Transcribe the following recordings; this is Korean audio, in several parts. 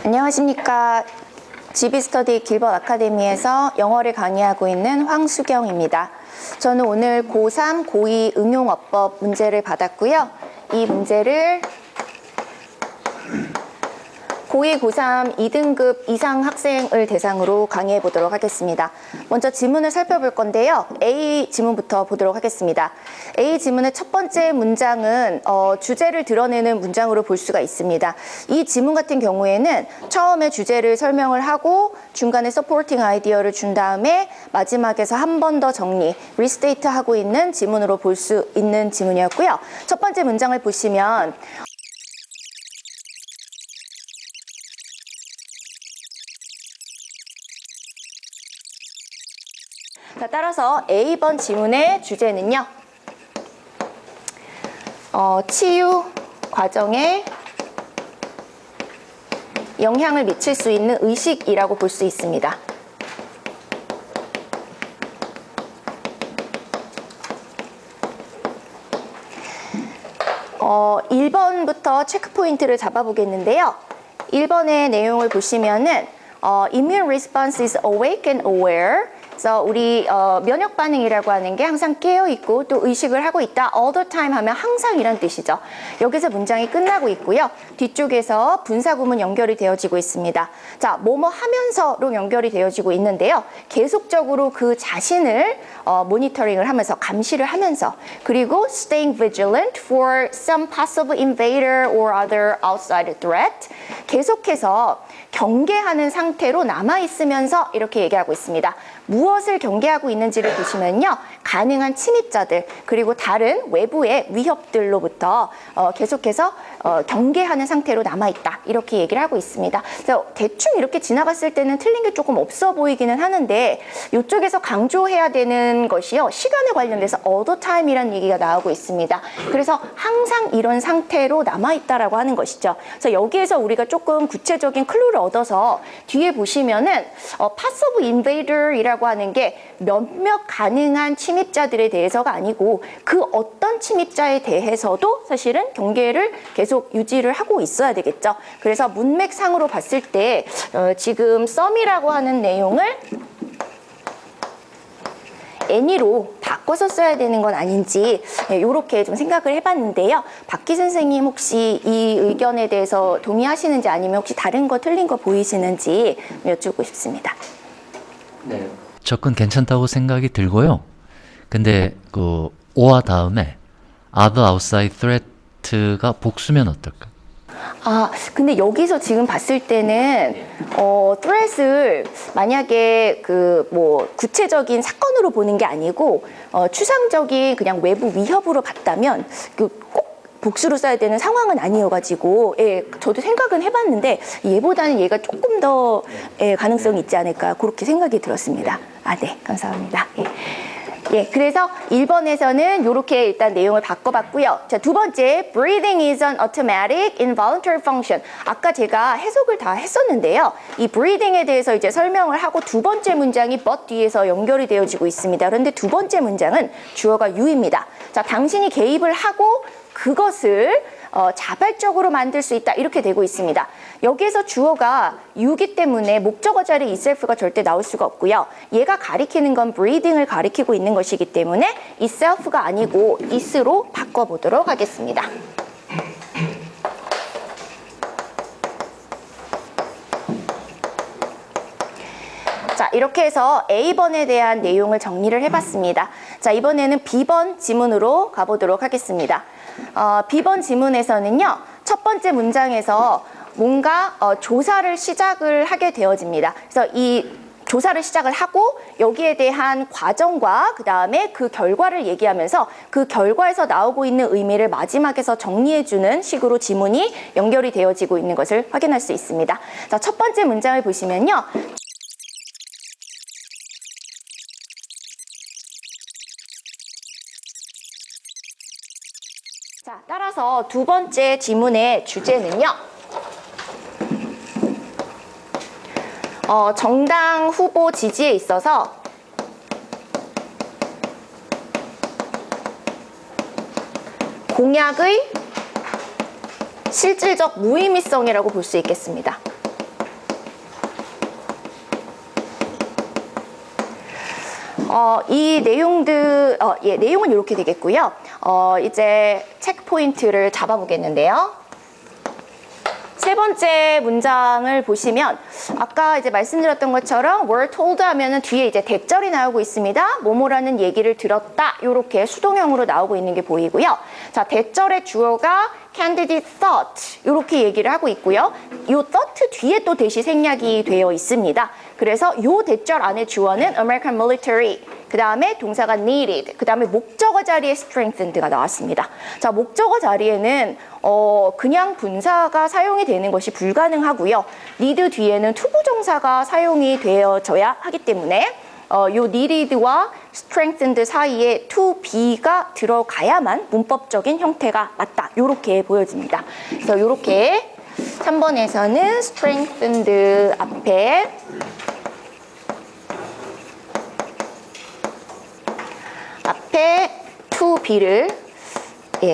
안녕하십니까. GB스터디 길벗 아카데미에서 영어를 강의하고 있는 황수경입니다. 저는 오늘 고3, 고2 응용어법 문제를 받았고요. 이 문제를 고2, 고3 2등급 이상 학생을 대상으로 강의해 보도록 하겠습니다. 먼저 지문을 살펴볼 건데요. A 지문부터 보도록 하겠습니다. A 지문의 첫 번째 문장은 주제를 드러내는 문장으로 볼 수가 있습니다. 이 지문 같은 경우에는 처음에 주제를 설명을 하고 중간에 서포팅 아이디어를 준 다음에 마지막에서 한 번 더 정리, 리스테이트 하고 있는 지문으로 볼 수 있는 지문이었고요. 첫 번째 문장을 보시면 자, 따라서 A번 지문의 주제는요. 치유 과정에 영향을 미칠 수 있는 의식이라고 볼 수 있습니다. 어, 1번부터 체크포인트를 잡아보겠는데요. 1번의 내용을 보시면은 immune response is awake and aware. 그래서 우리 면역 반응이라고 하는 게 항상 깨어 있고 또 의식을 하고 있다. all the time 하면 항상이란 뜻이죠. 여기서 문장이 끝나고 있고요. 뒤쪽에서 분사구문 연결이 되어지고 있습니다. 자, 뭐뭐 하면서로 연결이 되어지고 있는데요. 계속적으로 그 자신을 모니터링을 하면서 감시를 하면서 그리고 staying vigilant for some possible invader or other outside threat. 계속해서 경계하는 상태로 남아있으면서 이렇게 얘기하고 있습니다. 무엇을 경계하고 있는지를 보시면요. 가능한 침입자들 그리고 다른 외부의 위협들로부터 계속해서 경계하는 상태로 남아있다. 이렇게 얘기를 하고 있습니다. 그래서 대충 이렇게 지나갔을 때는 틀린 게 조금 없어 보이기는 하는데 이쪽에서 강조해야 되는 것이요. 시간에 관련돼서 all the time이라는 얘기가 나오고 있습니다. 그래서 항상 이런 상태로 남아있다라고 하는 것이죠. 그래서 여기에서 우리가 조금 구체적인 클루를 얻어서 뒤에 보시면은 passive invader이라고 하는 게 몇몇 가능한 침입자들에 대해서가 아니고 그 어떤 침입자에 대해서도 사실은 경계를 계속 유지를 하고 있어야 되겠죠. 그래서 문맥상으로 봤을 때 지금 some이라고 하는 내용을 any로 바꿔서 써야 되는 건 아닌지 이렇게 좀 생각을 해봤는데요. 박기 선생님 혹시 이 의견에 대해서 동의하시는지 아니면 혹시 다른 거 틀린 거 보이시는지 여쭙고 싶습니다. 네. 접근 괜찮다고 생각이 들고요. 근데 그 오와 다음에 other outside threat가 복수면 어떨까? 아, 근데 여기서 지금 봤을 때는 threat을 만약에 그 뭐 구체적인 사건으로 보는 게 아니고 추상적인 그냥 외부 위협으로 봤다면 꼭 복수로 써야 되는 상황은 아니어가지고 예, 저도 생각은 해봤는데 얘보다는 얘가 조금 더 가능성이 있지 않을까 그렇게 생각이 들었습니다. 아, 네, 감사합니다. 예. 예, 그래서 1번에서는 이렇게 일단 내용을 바꿔봤고요. 자, 두 번째, breathing is an automatic involuntary function. 아까 제가 해석을 다 했었는데요. 이 breathing에 대해서 이제 설명을 하고 두 번째 문장이 but 뒤에서 연결이 되어지고 있습니다. 그런데 두 번째 문장은 주어가 you입니다. 자, 당신이 개입을 하고 그것을 자발적으로 만들 수 있다 이렇게 되고 있습니다. 여기에서 주어가 you기 때문에 목적어 자리에 itself가 절대 나올 수가 없고요. 얘가 가리키는 건 breathing을 가리키고 있는 것이기 때문에 itself가 아니고 is로 바꿔보도록 하겠습니다. 자, 이렇게 해서 A번에 대한 내용을 정리를 해봤습니다. 자, 이번에는 B번 지문으로 가보도록 하겠습니다. B번 지문에서는요, 첫 번째 문장에서 뭔가 조사를 시작을 하게 되어집니다. 그래서 이 조사를 시작을 하고 여기에 대한 과정과 그 다음에 그 결과를 얘기하면서 그 결과에서 나오고 있는 의미를 마지막에서 정리해주는 식으로 지문이 연결이 되어지고 있는 것을 확인할 수 있습니다. 자, 첫 번째 문장을 보시면요. 자, 따라서 두 번째 지문의 주제는요. 정당 후보 지지에 있어서 공약의 실질적 무의미성이라고 볼 수 있겠습니다. 이 내용들, 내용은 이렇게 되겠고요. 이제 체크 포인트를 잡아보겠는데요. 세 번째 문장을 보시면 아까 이제 말씀드렸던 것처럼 were told 하면은 뒤에 이제 대절이 나오고 있습니다. 뭐뭐라는 얘기를 들었다. 이렇게 수동형으로 나오고 있는 게 보이고요. 자, 대절의 주어가 candidate thought 이렇게 얘기를 하고 있고요. 이 thought 뒤에 또 대시 생략이 되어 있습니다. 그래서 이 대절 안에 주어는 American military, 그 다음에 동사가 needed, 그 다음에 목적어 자리에 strengthened가 나왔습니다. 자, 목적어 자리에는 그냥 분사가 사용이 되는 것이 불가능하고요. need 뒤에는 투부정사가 사용이 되어져야 하기 때문에 요 needed와 strengthened 사이에 to be가 들어가야만 문법적인 형태가 맞다. 요렇게 보여집니다. 그래서 요렇게 3번에서는 strengthened 앞에 to be를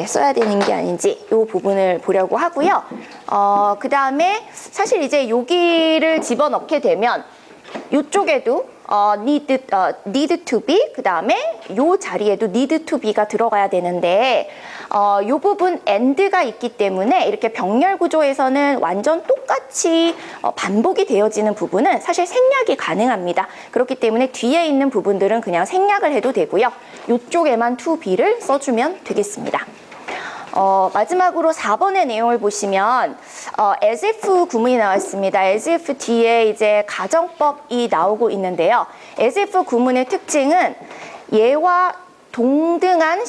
써야 되는 게 아닌지 이 부분을 보려고 하고요. 그 다음에 사실 이제 여기를 집어넣게 되면 이쪽에도 need to be, 그 다음에 이 자리에도 need to be가 들어가야 되는데 이 부분 and가 있기 때문에 이렇게 병렬 구조에서는 완전 똑같이 반복이 되어지는 부분은 사실 생략이 가능합니다. 그렇기 때문에 뒤에 있는 부분들은 그냥 생략을 해도 되고요. 이쪽에만 to be를 써주면 되겠습니다. 마지막으로 4번의 내용을 보시면 as if 구문이 나왔습니다. as if 뒤에 이제 가정법이 나오고 있는데요. as if 구문의 특징은 얘와 동등한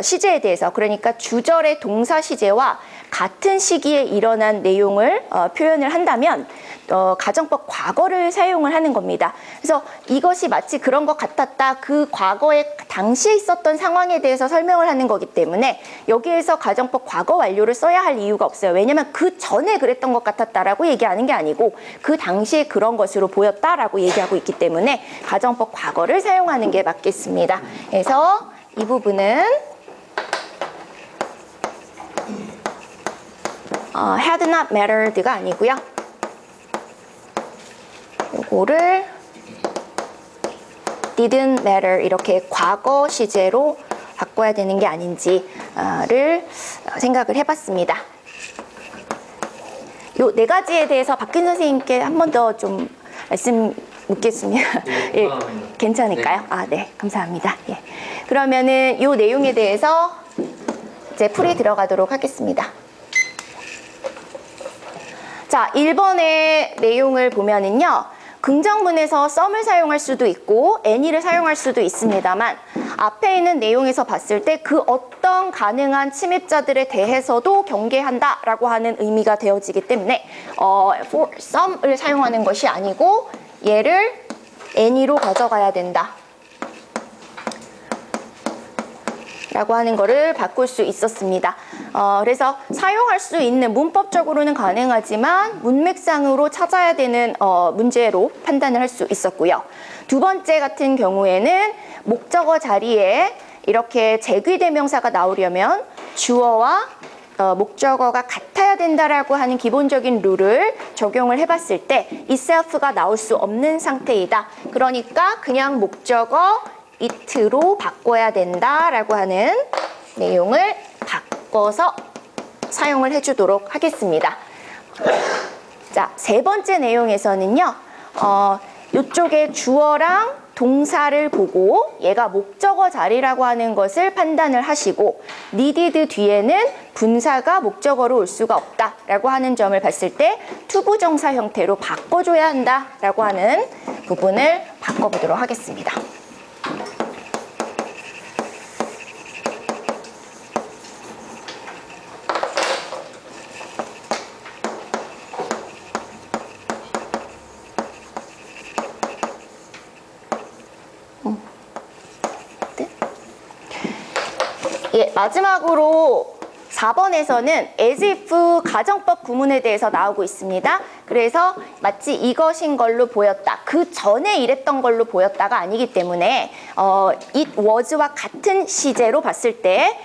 시제에 대해서, 그러니까 주절의 동사 시제와 같은 시기에 일어난 내용을 표현을 한다면 가정법 과거를 사용을 하는 겁니다. 그래서 이것이 마치 그런 것 같았다. 그 과거에 당시에 있었던 상황에 대해서 설명을 하는 거기 때문에 여기에서 가정법 과거 완료를 써야 할 이유가 없어요. 왜냐하면 그 전에 그랬던 것 같았다라고 얘기하는 게 아니고 그 당시에 그런 것으로 보였다라고 얘기하고 있기 때문에 가정법 과거를 사용하는 게 맞겠습니다. 그래서 이 부분은 had not mattered가 아니고요. 요거를 didn't matter 이렇게 과거 시제로 바꿔야 되는 게 아닌지를 생각을 해봤습니다. 요 네 가지에 대해서 박균 선생님께 한 번 더 좀 말씀 묻겠습니다. 예, 괜찮을까요? 네. 네, 감사합니다. 예. 그러면은 요 내용에 대해서 이제 풀이 들어가도록 하겠습니다. 자, 1번의 내용을 보면은요. 긍정문에서 some을 사용할 수도 있고 any를 사용할 수도 있습니다만 앞에 있는 내용에서 봤을 때 그 어떤 가능한 침입자들에 대해서도 경계한다라고 하는 의미가 되어지기 때문에 for some을 사용하는 것이 아니고 얘를 any로 가져가야 된다 라고 하는 거를 바꿀 수 있었습니다. 그래서 사용할 수 있는 문법적으로는 가능하지만 문맥상으로 찾아야 되는 문제로 판단을 할 수 있었고요. 두 번째 같은 경우에는 목적어 자리에 이렇게 제귀대명사가 나오려면 주어와 목적어가 같아야 된다라고 하는 기본적인 룰을 적용을 해봤을 때 itself가 나올 수 없는 상태이다. 그러니까 그냥 목적어 it로 바꿔야 된다라고 하는 내용을 바꿔서 사용을 해주도록 하겠습니다. 자, 세 번째 내용에서는요, 이쪽에 주어랑 동사를 보고 얘가 목적어 자리라고 하는 것을 판단을 하시고 needed 뒤에는 분사가 목적어로 올 수가 없다라고 하는 점을 봤을 때 투부정사 형태로 바꿔줘야 한다라고 하는 부분을 바꿔보도록 하겠습니다. 예, 마지막으로 4번에서는 as if 가정법 구문에 대해서 나오고 있습니다. 그래서 마치 이것인 걸로 보였다. 그 전에 이랬던 걸로 보였다가 아니기 때문에 it was와 같은 시제로 봤을 때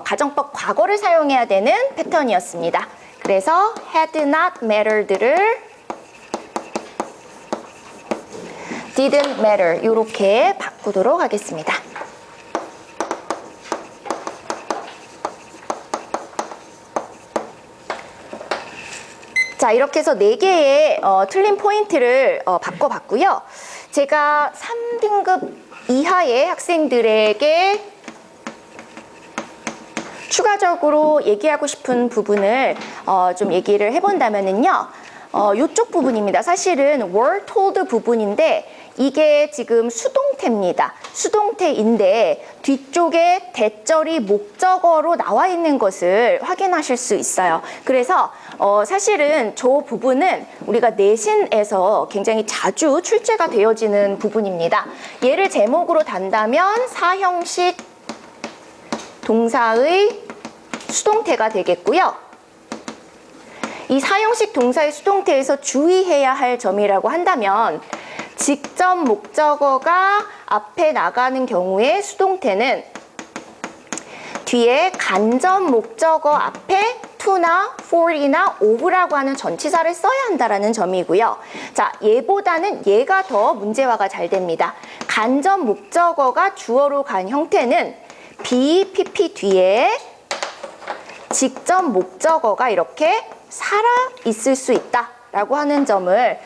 가정법 과거를 사용해야 되는 패턴이었습니다. 그래서 had not mattered를 didn't matter 이렇게 바꿔 바꾸도록 하겠습니다. 자, 이렇게 해서 4개의 틀린 포인트를 바꿔봤고요. 제가 3등급 이하의 학생들에게 추가적으로 얘기하고 싶은 부분을 좀 얘기를 해본다면은요. 이쪽 부분입니다. 사실은 were told 부분인데 이게 지금 수동태입니다. 수동태인데 뒤쪽에 대절이 목적어로 나와 있는 것을 확인하실 수 있어요. 그래서 사실은 저 부분은 우리가 내신에서 굉장히 자주 출제가 되어지는 부분입니다. 얘를 제목으로 단다면 사형식 동사의 수동태가 되겠고요. 이 사형식 동사의 수동태에서 주의해야 할 점이라고 한다면 직접 목적어가 앞에 나가는 경우에 수동태는 뒤에 간접 목적어 앞에 to나 for이나 of라고 하는 전치사를 써야 한다는 점이고요. 자, 얘보다는 얘가 더 문제화가 잘 됩니다. 간접 목적어가 주어로 간 형태는 be, pp 뒤에 직접 목적어가 이렇게 살아 있을 수 있다라고 하는 점을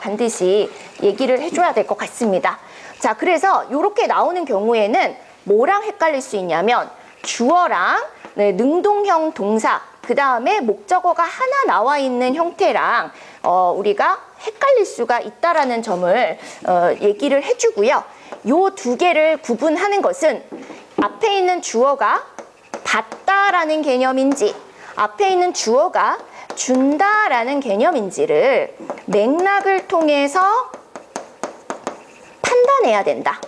반드시 얘기를 해줘야 될 것 같습니다. 자, 그래서 이렇게 나오는 경우에는 뭐랑 헷갈릴 수 있냐면 주어랑 능동형 동사 그 다음에 목적어가 하나 나와 있는 형태랑 우리가 헷갈릴 수가 있다라는 점을 얘기를 해주고요. 요 두 개를 구분하는 것은 앞에 있는 주어가 받다라는 개념인지 앞에 있는 주어가 준다라는 개념인지를 맥락을 통해서 판단해야 된다.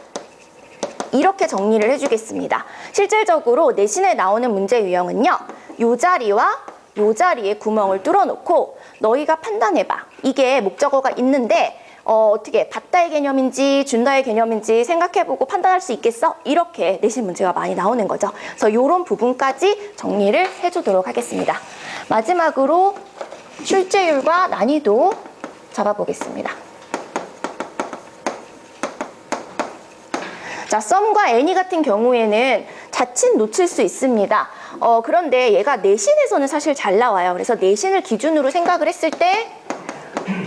이렇게 정리를 해주겠습니다. 실질적으로 내신에 나오는 문제 유형은요. 요 자리와 요 자리에 구멍을 뚫어놓고 너희가 판단해봐. 이게 목적어가 있는데 어떻게 받다의 개념인지 준다의 개념인지 생각해보고 판단할 수 있겠어? 이렇게 내신 문제가 많이 나오는 거죠. 그래서 이런 부분까지 정리를 해주도록 하겠습니다. 마지막으로 출제율과 난이도 잡아보겠습니다. 자, some과 any 같은 경우에는 자칫 놓칠 수 있습니다. 그런데 얘가 내신에서는 사실 잘 나와요. 그래서 내신을 기준으로 생각을 했을 때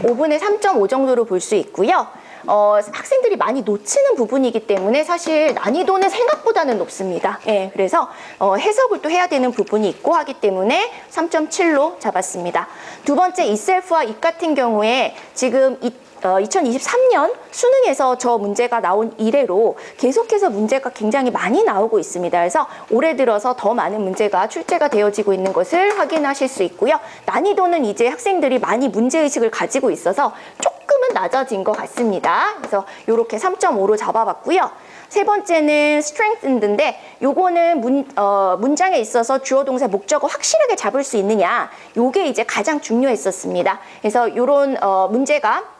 5분의 3.5 정도로 볼 수 있고요. 학생들이 많이 놓치는 부분이기 때문에 사실 난이도는 생각보다는 높습니다. 예, 그래서 해석을 또 해야 되는 부분이 있고 하기 때문에 3.7로 잡았습니다. 두 번째 itself와 it 같은 경우에 지금 2023년 수능에서 저 문제가 나온 이래로 계속해서 문제가 굉장히 많이 나오고 있습니다. 그래서 올해 들어서 더 많은 문제가 출제가 되어지고 있는 것을 확인하실 수 있고요. 난이도는 이제 학생들이 많이 문제의식을 가지고 있어서 조금은 낮아진 것 같습니다. 그래서 이렇게 3.5로 잡아봤고요. 세 번째는 strengthened인데 요거는 문장에 있어서 주어 동사 목적어 확실하게 잡을 수 있느냐 요게 이제 가장 중요했었습니다. 그래서 요런 문제가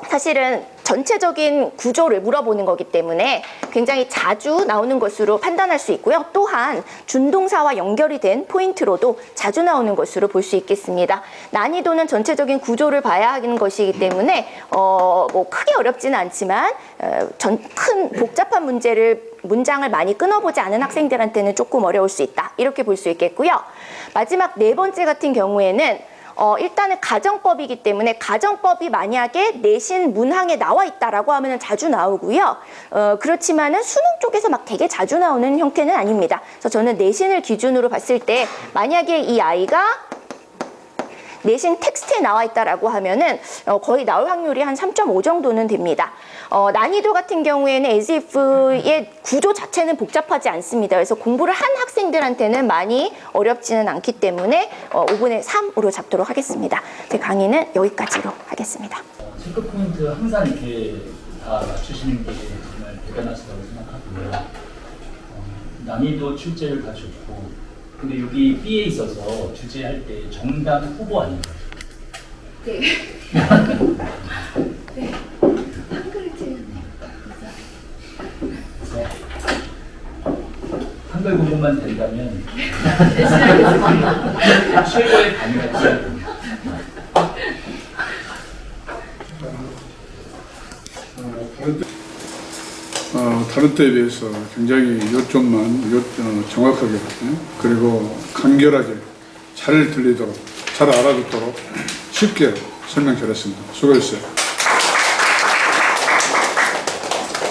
사실은 전체적인 구조를 물어보는 거기 때문에 굉장히 자주 나오는 것으로 판단할 수 있고요. 또한 준동사와 연결이 된 포인트로도 자주 나오는 것으로 볼 수 있겠습니다. 난이도는 전체적인 구조를 봐야 하는 것이기 때문에 뭐 크게 어렵지는 않지만 큰 복잡한 문장을 많이 끊어보지 않은 학생들한테는 조금 어려울 수 있다. 이렇게 볼 수 있겠고요. 마지막 네 번째 같은 경우에는 일단은 가정법이기 때문에 가정법이 만약에 내신 문항에 나와 있다라고 하면 자주 나오고요. 그렇지만은 수능 쪽에서 막 되게 자주 나오는 형태는 아닙니다. 그래서 저는 내신을 기준으로 봤을 때 만약에 이 아이가 내신 텍스트에 나와 있다라고 하면은 거의 나올 확률이 한 3.5 정도는 됩니다. 난이도 같은 경우에는 as if의 구조 자체는 복잡하지 않습니다. 그래서 공부를 한 학생들한테는 많이 어렵지는 않기 때문에 5분의 3으로 잡도록 하겠습니다. 제 강의는 여기까지로 하겠습니다. 체크 포인트 항상 이렇게 다 맞추시는 게 정말 대단하시다고 생각하고요. 난이도 출제를 다 좋고, 근데 여기 B에 있어서 주제할 때 정답 후보 아닌가요? 네. 네. 한글을 틀렸네. 한글 공부만 된다면 열심히 하겠습니다. 최고의 강의가 되어야 됩니다. 다른 때에 비해서 굉장히 요점만 정확하게 그리고 간결하게 잘 들리도록 잘 알아듣도록 쉽게 설명 잘했습니다. 수고했어요.